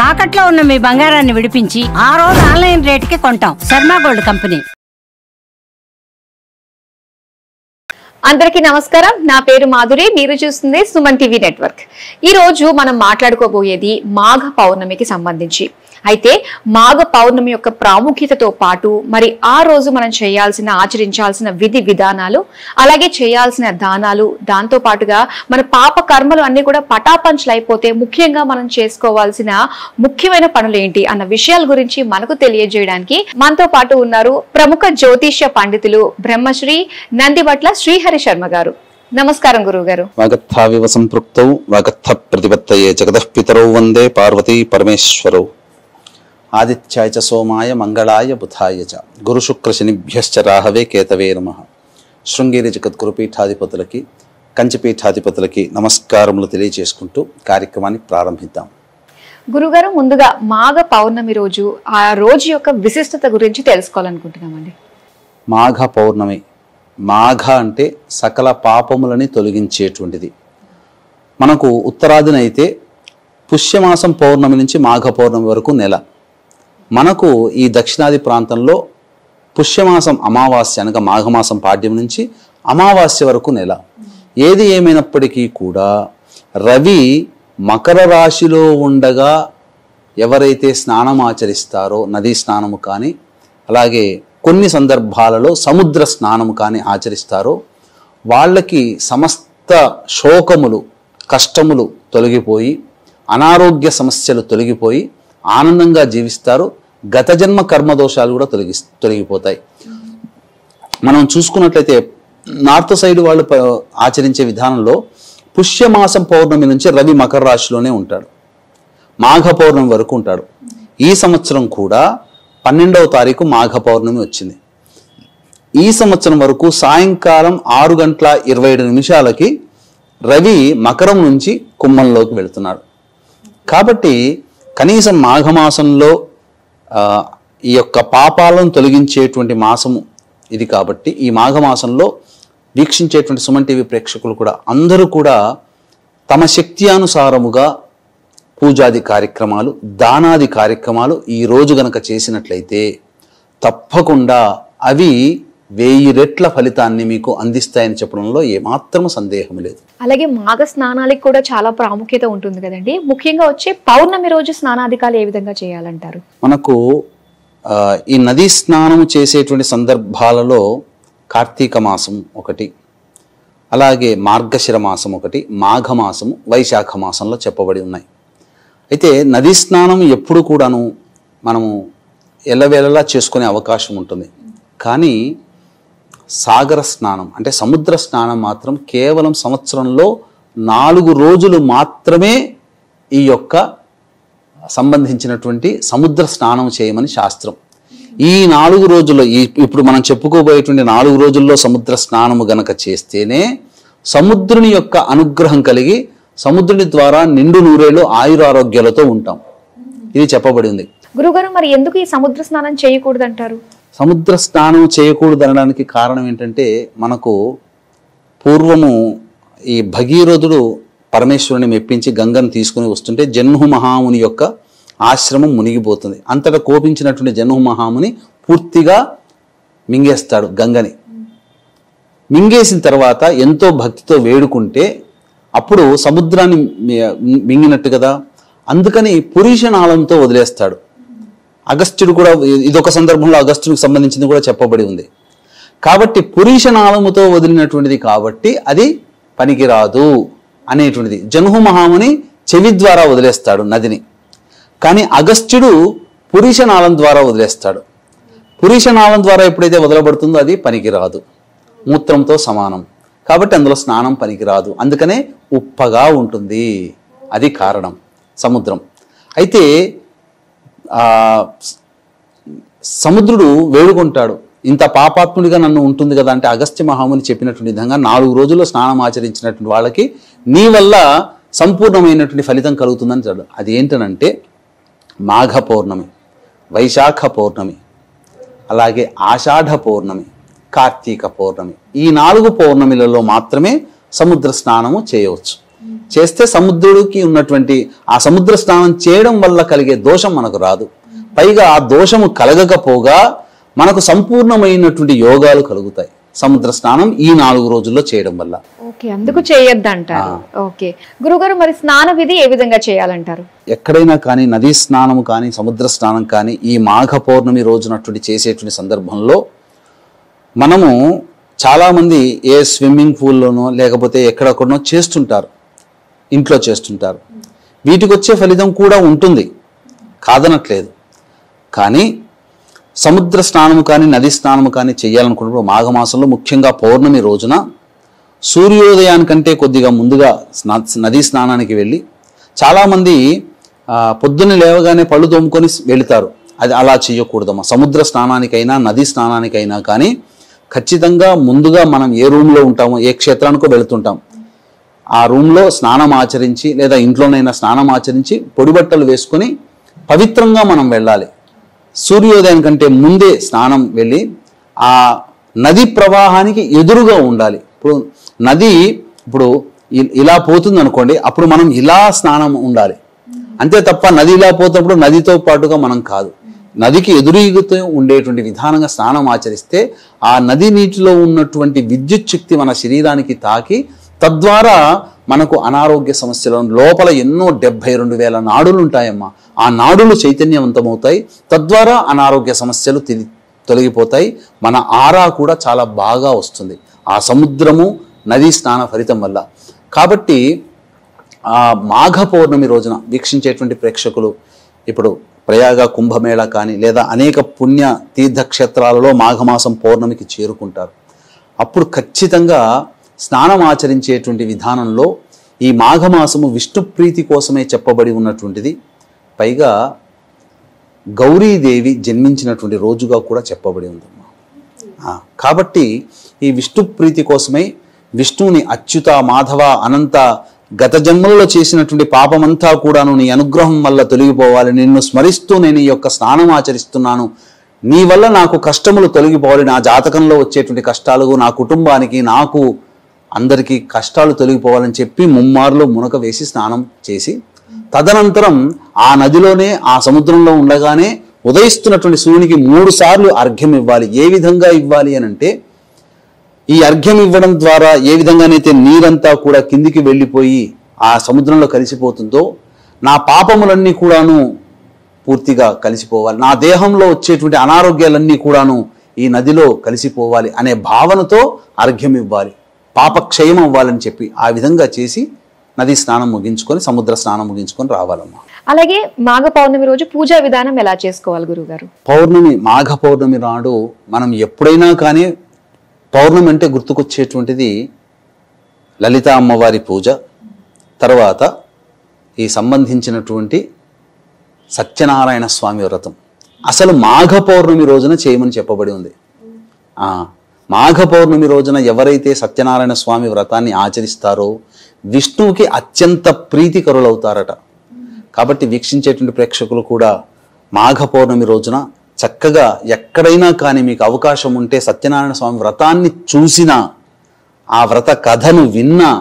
తాకట్లో ఉన్న మీ బంగారాన్ని విడిపించి ఆ రోజు ఆన్లైన్ రేటుకి కొంటాం. Sharma gold company. అందరికీ నమస్కారం. నా పేరు మాధురి. మీరు చూస్తుంది సుమన్ టీవీ నెట్వర్క్. ఈ రోజు మనం మాట్లాడుకోబోయేది మాఘ పౌర్ణమికి సంబంధించి. అయితే మాఘ పౌర్ణమి యొక్క ప్రాముఖ్యతతో పాటు మరి ఆ రోజు మనం ఆచరించాల్సిన విధి విధానాలు, అలాగే చేయాల్సిన దానాలు, దాంతో పాటుగా మన పాప కర్మలు అన్ని కూడా పటాపంచలు అయిపోతే ముఖ్యంగా మనం చేసుకోవాల్సిన ముఖ్యమైన పనులు ఏంటి అన్న విషయాల గురించి మనకు తెలియజేయడానికి మనతో పాటు ఉన్నారు ప్రముఖ జ్యోతిష్య పండితులు బ్రహ్మశ్రీ నందివట్ల శ్రీహరి శర్మ గారు. నమస్కారం గురువు గారు. వాగర్థావివ సంపృక్తౌ వాగర్థ ప్రతిపత్తయే జగతః పితరౌ వందే పార్వతీ పరమేశ్వరౌ. ఆదిత్యాయ చ సోమాయ మంగళాయ బుధాయ చ గురు శుక్ర శనిభ్యశ్చ రాహవే కేతవే నమః. శృంగేరి జగద్గురు పీఠాధిపతులకి, కంచిపీఠాధిపతులకి నమస్కారములు తెలియజేసుకుంటూ కార్యక్రమాన్ని ప్రారంభిద్దాం. గురుగారు, ముందుగా మాఘ పౌర్ణమి రోజు ఆ రోజు యొక్క విశిష్టత గురించి తెలుసుకోవాలనుకుంటున్నామండి. మాఘ పౌర్ణమి, మాఘ అంటే సకల పాపములని తొలగించేటువంటిది. మనకు ఉత్తరాదినైతే పుష్యమాసం పౌర్ణమి నుంచి మాఘ పౌర్ణమి వరకు నెల. మనకు ఈ దక్షిణాది ప్రాంతంలో పుష్యమాసం అమావాస్య అనగా మాఘమాసం పాడ్యం నుంచి అమావాస్య వరకు నెల. ఏది ఏమైనప్పటికీ కూడా రవి మకర రాశిలో ఉండగా ఎవరైతే స్నానం ఆచరిస్తారో, నదీ స్నానము కానీ అలాగే కొన్ని సందర్భాలలో సముద్ర స్నానము కానీ ఆచరిస్తారో వాళ్ళకి సమస్త శోకములు, కష్టములు తొలగిపోయి, అనారోగ్య సమస్యలు తొలగిపోయి ఆనందంగా జీవిస్తారు. గత జన్మ కర్మదోషాలు కూడా తొలగిపోతాయి. మనం చూసుకున్నట్లయితే నార్త్ సైడ్ వాళ్ళు ఆచరించే విధానంలో పుష్యమాసం పౌర్ణమి నుంచి రవి మకర రాశిలోనే ఉంటాడు, మాఘ పౌర్ణమి వరకు ఉంటాడు. ఈ సంవత్సరం కూడా 12వ తారీఖు మాఘ పౌర్ణమి వచ్చింది. ఈ సంవత్సరం వరకు సాయంకాలం 6:27 రవి మకరం నుంచి కుంభంలోకి వెళుతున్నాడు. కాబట్టి కనీసం మాఘమాసంలో ఈ యొక్క పాపాలను తొలగించేటువంటి మాసము ఇది. కాబట్టి ఈ మాఘమాసంలో వీక్షించేటువంటి సుమన్ టీవీ ప్రేక్షకులు కూడా అందరూ కూడా తమ శక్తి అనుసారముగా పూజాది కార్యక్రమాలు, దానాది కార్యక్రమాలు ఈ రోజు గనక చేసినట్లయితే తప్పకుండా అవి 1000 రెట్ల ఫలితాన్ని మీకు అందిస్తాయని చెప్పడంలో ఏమాత్రము సందేహం లేదు. అలాగే మాఘ స్నానాలకు కూడా చాలా ప్రాముఖ్యత ఉంటుంది కదండి. ముఖ్యంగా వచ్చే పౌర్ణమి రోజు స్నానాధికాలు ఏ విధంగా చేయాలంటారు? మనకు ఈ నదీ స్నానం చేసేటువంటి సందర్భాలలో కార్తీక మాసం ఒకటి, అలాగే మార్గశిర మాసం ఒకటి, మాఘమాసము, వైశాఖ మాసంలో చెప్పబడి ఉన్నాయి. అయితే నదీ స్నానం ఎప్పుడు కూడాను మనము ఎల్లవేళలా చేసుకునే అవకాశం ఉంటుంది. కానీ సాగర స్నానం అంటే సముద్ర స్నానం మాత్రం కేవలం సంవత్సరంలో 4 రోజులు మాత్రమే ఈ యొక్క సంబంధించినటువంటి సముద్ర స్నానం చేయమని శాస్త్రం. ఈ 4 రోజుల్లో ఇప్పుడు మనం చెప్పుకోబోయేటువంటి 4 రోజుల్లో సముద్ర స్నానము గనక చేస్తేనే సముద్రుని యొక్క అనుగ్రహం కలిగి సముద్రుని ద్వారా నిండు నూరేళ్ళు ఆయురారోగ్యాలతో ఉంటాం. ఇది చెప్పబడి ఉంది. గురుగారు, మరి ఎందుకు ఈ సముద్ర స్నానం చేయకూడదు అంటారు? సముద్ర స్నానం చేయకూడదు అనడానికి కారణం ఏంటంటే, మనకు పూర్వము ఈ భగీరథుడు పరమేశ్వరుని మెప్పించి గంగను తీసుకుని వస్తుంటే జన్హు మహాముని యొక్క ఆశ్రమం మునిగిపోతుంది. అంతటా కోపించినటువంటి జన్హు మహాముని పూర్తిగా మింగేస్తాడు గంగని. మింగేసిన తర్వాత ఎంతో భక్తితో వేడుకుంటే అప్పుడు సముద్రాన్ని మింగినట్టు కదా, అందుకని పురీషనాళంతో వదిలేస్తాడు. అగస్త్యుడు కూడా ఇదొక సందర్భంలో అగస్త్యుడికి సంబంధించింది కూడా చెప్పబడి ఉంది. కాబట్టి పురీషనాళముతో వదిలినటువంటిది కాబట్టి అది పనికిరాదు అనేటువంటిది. జన్హు మహాముని చెవి ద్వారా వదిలేస్తాడు నదిని, కానీ అగస్త్యుడు పురీషనాళం ద్వారా వదిలేస్తాడు. పురీషనాళం ద్వారా ఎప్పుడైతే వదలబడుతుందో అది పనికిరాదు, మూత్రంతో సమానం. కాబట్టి అందులో స్నానం పనికిరాదు, అందుకనే ఉప్పగా ఉంటుంది. అది కారణం సముద్రం. అయితే సముద్రుడు వేడుకుంటాడు, ఇంత పాపాత్ముడిగా నన్ను ఉంటుంది కదా అంటే అగస్త్య మహాముని చెప్పినటువంటి విధంగా 4 రోజుల్లో స్నానం ఆచరించినటువంటి వాళ్ళకి నీ వల్ల సంపూర్ణమైనటువంటి ఫలితం కలుగుతుందని చెప్పాడు. అది ఏంటనంటే మాఘ పౌర్ణమి, వైశాఖ పౌర్ణమి, అలాగే ఆషాఢ పౌర్ణమి, కార్తీక పౌర్ణమి. ఈ 4 పౌర్ణమిలలో మాత్రమే సముద్ర స్నానము చేయవచ్చు. చేస్తే సముద్రుడికి ఉన్నటువంటి ఆ సముద్ర స్నానం చేయడం వల్ల కలిగే దోషం మనకు రాదు. పైగా ఆ దోషము కలగకపోగా మనకు సంపూర్ణమైనటువంటి యోగాలు కలుగుతాయి సముద్ర స్నానం ఈ 4 రోజుల్లో చేయడం వల్ల. ఓకే, అందుకు చేయొద్దంటారు. ఓకే గురుగారు, మరి స్నాన విధి ఏ విధంగా చేయాలంటారు? ఎక్కడైనా కానీ నదీ స్నానం కానీ సముద్ర స్నానం కానీ ఈ మాఘ పౌర్ణమి రోజునటువంటి చేసేటువంటి సందర్భంలో మనము చాలామంది ఏ స్విమ్మింగ్ పూల్లోనో లేకపోతే ఎక్కడెక్కడనో చేస్తుంటారు, ఇంట్లో చేస్తుంటారు. వీటికి వచ్చే ఫలితం కూడా ఉంటుంది, కాదనట్లేదు. కానీ సముద్ర స్నానము కానీ నది స్నానము కానీ చేయాలనుకున్నప్పుడు మాఘమాసంలో ముఖ్యంగా పౌర్ణమి రోజున సూర్యోదయానికంటే కొద్దిగా ముందుగా నదీ స్నానానికి వెళ్ళి, చాలామంది పొద్దున్న లేవగానే పళ్ళు తోముకొని వెళుతారు. అది అలా చేయకూడదమ్మా. సముద్ర స్నానానికైనా నది స్నానానికైనా కానీ ఖచ్చితంగా ముందుగా మనం ఏ రూమ్లో ఉంటామో, ఏ క్షేత్రానికో వెళుతుంటాం, ఆ రూమ్లో స్నానం ఆచరించి లేదా ఇంట్లోనైనా స్నానం ఆచరించి పొడి బట్టలు వేసుకొని పవిత్రంగా మనం వెళ్ళాలి. సూర్యోదయం కంటే ముందే స్నానం వెళ్ళి ఆ నది ప్రవాహానికి ఎదురుగా ఉండాలి. ఇప్పుడు నది ఇలా పోతుంది అనుకోండి, అప్పుడు మనం ఇలా స్నానం ఉండాలి అంతే తప్ప నది ఇలా పోతున్నప్పుడు నదితో పాటుగా మనం కాదు. నదికి ఎదురుతో ఉండేటువంటి విధానంగా స్నానం ఆచరిస్తే ఆ నది నీటిలో ఉన్నటువంటి విద్యుత్ శక్తి మన శరీరానికి తాకి తద్వారా మనకు అనారోగ్య సమస్యలు, లోపల ఎన్నో 72,000 నాడులు ఉంటాయమ్మా. ఆ నాడులు చైతన్యవంతమవుతాయి, తద్వారా అనారోగ్య సమస్యలు తొలగిపోతాయి. మన ఆరా కూడా చాలా బాగా వస్తుంది ఆ సముద్రము నదీ స్నాన ఫలితం వల్ల. కాబట్టి ఆ మాఘ పౌర్ణమి రోజున వీక్షించేటువంటి ప్రేక్షకులు ఇప్పుడు ప్రయాగ కుంభమేళ కానీ లేదా అనేక పుణ్య తీర్థక్షేత్రాలలో మాఘమాసం పౌర్ణమికి చేరుకుంటారు. అప్పుడు ఖచ్చితంగా స్నానం ఆచరించేటువంటి విధానంలో ఈ మాఘమాసము విష్ణు ప్రీతి కోసమే చెప్పబడి ఉన్నటువంటిది. పైగా గౌరీదేవి జన్మించినటువంటి రోజుగా కూడా చెప్పబడి ఉందమ్మా. కాబట్టి ఈ విష్ణు ప్రీతి కోసమై విష్ణువుని అచ్యుత మాధవ అనంత గత జన్మలలో చేసినటువంటి పాపమంతా కూడాను నీ అనుగ్రహం వల్ల తొలగిపోవాలి, నిన్ను స్మరిస్తూ నేను ఈ యొక్క స్నానం ఆచరిస్తున్నాను, నీ వల్ల నాకు కష్టములు తొలగిపోవాలి, నా జాతకంలో వచ్చేటువంటి కష్టాలు నా కుటుంబానికి నాకు అందరికీ కష్టాలు తొలగిపోవాలని చెప్పి ముమ్మార్లు మునక వేసి స్నానం చేసి తదనంతరం ఆ నదిలోనే ఆ సముద్రంలో ఉండగానే ఉదయిస్తున్నటువంటి సూర్యునికి 3 సార్లు అర్ఘ్యం ఇవ్వాలి. ఏ విధంగా ఇవ్వాలి అని అంటే, ఈ అర్ఘ్యం ఇవ్వడం ద్వారా ఏ విధంగానైతే నీరంతా కూడా కిందికి వెళ్ళిపోయి ఆ సముద్రంలో కలిసిపోతుందో నా పాపములన్నీ కూడాను పూర్తిగా కలిసిపోవాలి, నా దేహంలో వచ్చేటువంటి అనారోగ్యాలన్నీ కూడాను ఈ నదిలో కలిసిపోవాలి అనే భావనతో అర్ఘ్యం ఇవ్వాలి, పాపక్షయం అవ్వాలని చెప్పి ఆ విధంగా చేసి నది స్నానం ముగించుకొని సముద్ర స్నానం ముగించుకొని రావాలమ్మా. అలాగే మాఘ పౌర్ణమి రోజు పూజా విధానం ఎలా చేసుకోవాలి గురుగారు? పౌర్ణమి మాఘ పౌర్ణమి నాడు మనం ఎప్పుడైనా కానీ పౌర్ణమి అంటే గుర్తుకొచ్చేటువంటిది లలిత అమ్మవారి పూజ, తర్వాత ఈ సంబంధించినటువంటి సత్యనారాయణ స్వామి వ్రతం. అసలు మాఘ పౌర్ణమి రోజున చేయమని చెప్పబడి ఉంది. మాఘ పౌర్ణమి రోజున ఎవరైతే సత్యనారాయణ స్వామి వ్రతాన్ని ఆచరిస్తారో విష్ణువుకి అత్యంత ప్రీతికరులవుతారట. కాబట్టి వీక్షించేటువంటి ప్రేక్షకులు కూడా మాఘ పౌర్ణమి రోజున చక్కగా ఎక్కడైనా కానీ మీకు అవకాశం ఉంటే సత్యనారాయణ స్వామి వ్రతాన్ని చూసినా, ఆ వ్రత కథను విన్నా,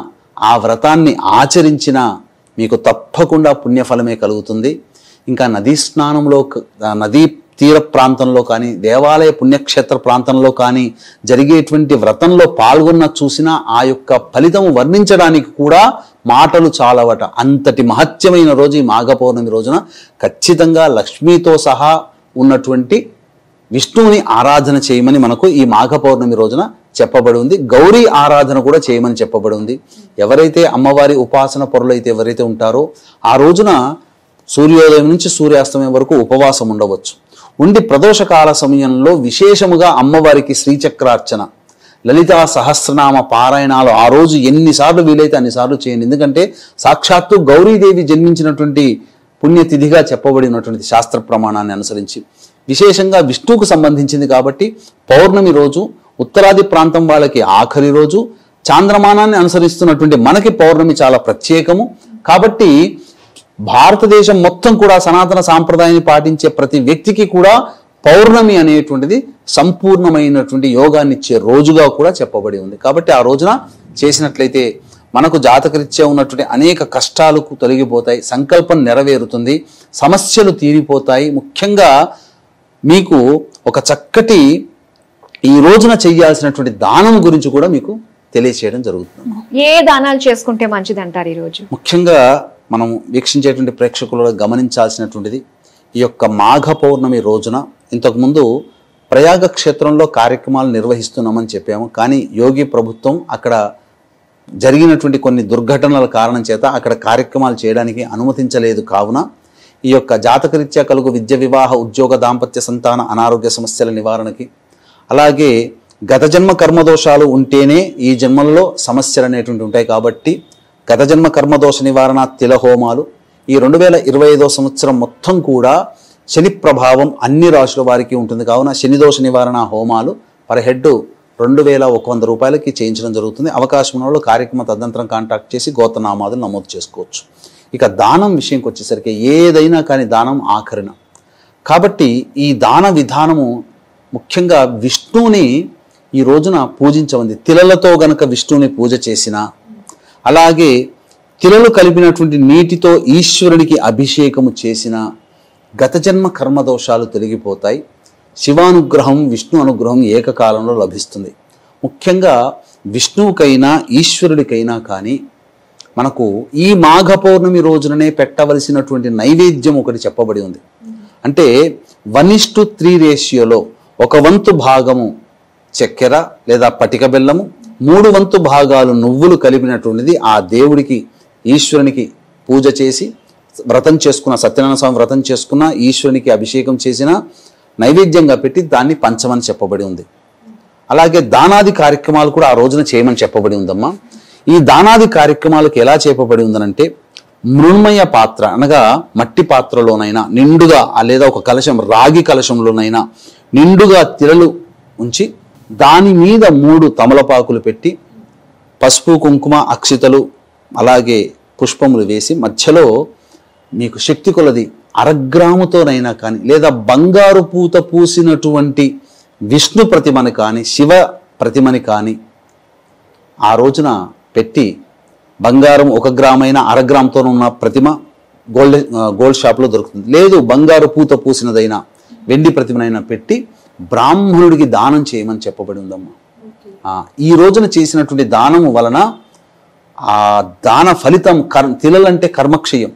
ఆ వ్రతాన్ని ఆచరించినా మీకు తప్పకుండా పుణ్యఫలమే కలుగుతుంది. ఇంకా నదీ స్నానంలో, నదీ తీర ప్రాంతంలో కానీ దేవాలయ పుణ్యక్షేత్ర ప్రాంతంలో కానీ జరిగేటువంటి వ్రతంలో పాల్గొన్న చూసినా ఆ యొక్క ఫలితము వర్ణించడానికి కూడా మాటలు చాలవట. అంతటి మహత్యమైన రోజు ఈ మాఘ పౌర్ణమి రోజున ఖచ్చితంగా లక్ష్మీతో సహా ఉన్నటువంటి విష్ణువుని ఆరాధన చేయమని మనకు ఈ మాఘ పౌర్ణమి రోజున చెప్పబడి ఉంది. గౌరీ ఆరాధన కూడా చేయమని చెప్పబడి ఉంది. ఎవరైతే అమ్మవారి ఉపాసన పరులైతే ఎవరైతే ఉంటారో ఆ రోజున సూర్యోదయం నుంచి సూర్యాస్తమయం వరకు ఉపవాసం ఉండవచ్చు. ఉండి ప్రదోషకాల సమయంలో విశేషముగా అమ్మవారికి శ్రీచక్రార్చన, లలితా సహస్రనామ పారాయణాలు ఆ రోజు ఎన్నిసార్లు వీలైతే అన్నిసార్లు చేయండి. ఎందుకంటే సాక్షాత్తు గౌరీదేవి జన్మించినటువంటి పుణ్యతిథిగా చెప్పబడినటువంటి శాస్త్ర ప్రమాణాన్ని అనుసరించి విశేషంగా విష్ణువుకు సంబంధించింది కాబట్టి పౌర్ణమి రోజు ఉత్తరాది ప్రాంతం వాళ్ళకి ఆఖరి రోజు, చాంద్రమానాన్ని అనుసరిస్తున్నటువంటి మనకి పౌర్ణమి చాలా ప్రత్యేకము. కాబట్టి భారతదేశం మొత్తం కూడా సనాతన సాంప్రదాయాన్ని పాటించే ప్రతి వ్యక్తికి కూడా పౌర్ణమి అనేటువంటిది సంపూర్ణమైనటువంటి యోగాన్ని ఇచ్చే రోజుగా కూడా చెప్పబడి ఉంది. కాబట్టి ఆ రోజున చేసినట్లయితే మనకు జాతకరీత్యా ఉన్నటువంటి అనేక కష్టాలకు తొలగిపోతాయి, సంకల్పం నెరవేరుతుంది, సమస్యలు తీరిపోతాయి. ముఖ్యంగా మీకు ఒక చక్కటి ఈ రోజున చేయాల్సినటువంటి దానం గురించి కూడా మీకు తెలియచేయడం జరుగుతుంది. ఏ దానాలు చేసుకుంటే మంచిది అంటారు ఈరోజు? ముఖ్యంగా మనం వీక్షించేటువంటి ప్రేక్షకులు గమనించాల్సినటువంటిది, ఈ యొక్క మాఘ పౌర్ణమి రోజున ఇంతకుముందు ప్రయాగ క్షేత్రంలో కార్యక్రమాలు నిర్వహిస్తున్నామని చెప్పాము. కానీ యోగి ప్రభుత్వం అక్కడ జరిగినటువంటి కొన్ని దుర్ఘటనల కారణం చేత అక్కడ కార్యక్రమాలు చేయడానికి అనుమతించలేదు. కావున ఈ యొక్క జాతకరీత్యా కలుగు విద్య, వివాహ, ఉద్యోగ, దాంపత్య, సంతాన, అనారోగ్య సమస్యల నివారణకి, అలాగే గత జన్మ కర్మదోషాలు ఉంటేనే ఈ జన్మల్లో సమస్యలు అనేటువంటి ఉంటాయి. కాబట్టి గత జన్మ కర్మదోష నివారణ తిలహోమాలు ఈ 2025 సంవత్సరం మొత్తం కూడా శని ప్రభావం అన్ని రాశుల వారికి ఉంటుంది. కావున శనిదోష నివారణ హోమాలు పర్ హెడ్ 2100 రూపాయలకి చేయించడం జరుగుతుంది. అవకాశం ఉన్న వాళ్ళు కార్యక్రమ తదనంతరం కాంటాక్ట్ చేసి గోత్రనామాదులు నమోదు చేసుకోవచ్చు. ఇక దానం విషయంకి వచ్చేసరికి ఏదైనా కానీ దానం ఆఖరిన. కాబట్టి ఈ దాన విధానము ముఖ్యంగా విష్ణువుని ఈ రోజున పూజించమంది. తిలలతో గనక విష్ణువుని పూజ చేసిన, అలాగే తిలలు కలిపినటువంటి నీటితో ఈశ్వరునికి అభిషేకము చేసిన గత జన్మ కర్మదోషాలు తొలగిపోతాయి. శివానుగ్రహం, విష్ణు అనుగ్రహం ఏకకాలంలో లభిస్తుంది. ముఖ్యంగా విష్ణువుకైనా ఈశ్వరుడికైనా కానీ మనకు ఈ మాఘ పౌర్ణమి రోజుననే పెట్టవలసినటువంటి నైవేద్యం ఒకటి చెప్పబడి ఉంది. అంటే 1:3 రేషియోలో 1 వంతు భాగము చక్కెర లేదా పటిక బెల్లము, 3 వంతు భాగాలు నువ్వులు కలిపినటువంటిది ఆ దేవుడికి, ఈశ్వరునికి పూజ చేసి వ్రతం చేసుకున్న, సత్యనారాయణ స్వామి వ్రతం చేసుకున్న, ఈశ్వరునికి అభిషేకం చేసిన నైవేద్యంగా పెట్టి దాన్ని పంచమని చెప్పబడి ఉంది. అలాగే దానాది కార్యక్రమాలు కూడా ఆ రోజున చేయమని చెప్పబడి ఉందమ్మా. ఈ దానాది కార్యక్రమాలకు ఎలా చెప్పబడి ఉందనంటే, మృణ్మయ పాత్ర అనగా మట్టి పాత్రలోనైనా నిండుగా, లేదా ఒక కలశం రాగి కలశంలోనైనా నిండుగా తిలలు ఉంచి దాని మీద 3 తమలపాకులు పెట్టి పసుపు, కుంకుమ, అక్షితలు, అలాగే పుష్పములు వేసి మధ్యలో మీకు శక్తి కొలది 1/2 గ్రాముతోనైనా కానీ, లేదా బంగారు పూత పూసినటువంటి విష్ణు ప్రతిమని కానీ, శివ ప్రతిమని కానీ ఆ రోజున పెట్టి, బంగారం 1 గ్రామైనా 1/2 గ్రాముతో ఉన్న ప్రతిమ గోల్డ్ షాప్లో దొరుకుతుంది. లేదు బంగారు పూత పూసినదైనా వెండి ప్రతిమనైనా పెట్టి బ్రాహ్మణుడికి దానం చేయమని చెప్పబడి ఉందమ్మా. ఈ రోజున చేసినటువంటి దానము వలన ఆ దాన ఫలితం తిలలంటే కర్మక్షయం,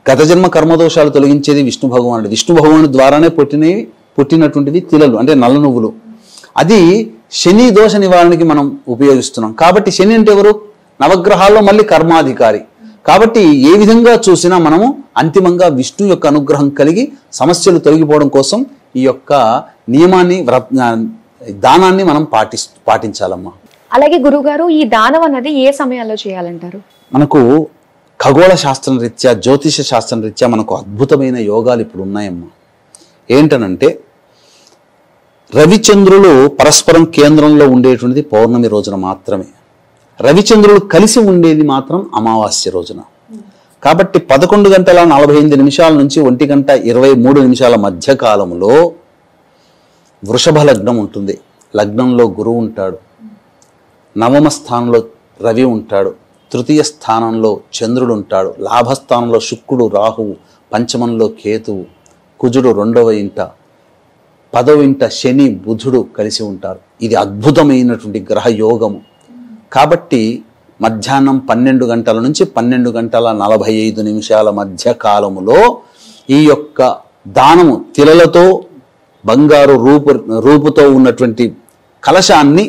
గత జన్మ కర్మదోషాలు తొలగించేది విష్ణు భగవానుడు. విష్ణు భగవానుడి ద్వారానే పుట్టినటువంటివి తిలలు అంటే నల్ల నువ్వులు. అది శని దోష నివారణకి మనం ఉపయోగిస్తున్నాం. కాబట్టి శని అంటే ఎవరు? నవగ్రహాల్లో మళ్ళీ కర్మాధికారి. కాబట్టి ఏ విధంగా చూసినా మనము అంతిమంగా విష్ణు యొక్క అనుగ్రహం కలిగి సమస్యలు తొలగిపోవడం కోసం ఈ యొక్క నియమాన్ని, దానాన్ని మనం పాటించాలమ్మా. అలాగే గురుగారు, ఈ దానం అన్నది ఏ సమయాల్లో చేయాలంటారు? మనకు ఖగోళ శాస్త్రం రీత్యా, జ్యోతిష శాస్త్రం రీత్యా మనకు అద్భుతమైన యోగాలు ఇప్పుడు ఉన్నాయమ్మా. ఏంటనంటే, రవిచంద్రులు పరస్పరం కేంద్రంలో ఉండేటువంటిది పౌర్ణమి రోజున మాత్రమే. రవిచంద్రులు కలిసి ఉండేది మాత్రం అమావాస్య రోజున. కాబట్టి 11:48 నుంచి 1:23 మధ్య కాలంలో వృషభ లగ్నం ఉంటుంది. లగ్నంలో గురువు ఉంటాడు, నవమ స్థానంలో రవి ఉంటాడు, తృతీయ స్థానంలో చంద్రుడు ఉంటాడు, లాభస్థానంలో శుక్రుడు, రాహువు, పంచమంలో కేతువు, కుజుడు 2వ ఇంట, 10వ ఇంట శని, బుధుడు కలిసి ఉంటారు. ఇది అద్భుతమైనటువంటి గ్రహ యోగము. కాబట్టి మధ్యాహ్నం 12 గంటల నుంచి 12:45 మధ్య కాలములో ఈ యొక్క దానము తిలలతో బంగారు రూపుతో ఉన్నటువంటి కలశాన్ని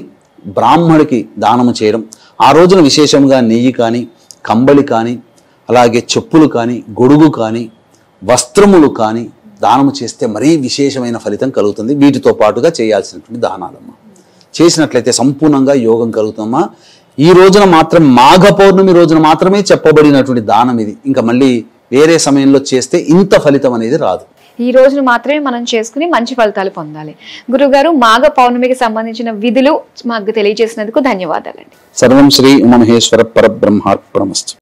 బ్రాహ్మడికి దానము చేయడం. ఆ రోజున విశేషంగా నెయ్యి కానీ, కంబళి కానీ, అలాగే చెప్పులు కానీ, గొడుగు కానీ, వస్త్రములు కానీ దానము చేస్తే మరీ విశేషమైన ఫలితం కలుగుతుంది. వీటితో పాటుగా చేయాల్సినటువంటి దానాలమ్మా. చేసినట్లయితే సంపూర్ణంగా యోగం కలుగుతామా. ఈ రోజున మాత్రం మాఘ పౌర్ణమి రోజున మాత్రమే చెప్పబడినటువంటి దానం ఇది. ఇంకా మళ్ళీ వేరే సమయంలో చేస్తే ఇంత ఫలితం అనేది రాదు. ఈ రోజును మాత్రమే మనం చేసుకుని మంచి ఫలితాలు పొందాలి. గురుగారు, మాఘ పౌర్ణమికి సంబంధించిన విధులు మాకు తెలియజేసినందుకు ధన్యవాదాలండి. సర్వం శ్రీ ఉమామహేశ్వర పరబ్రహ్మార్పణమస్తు.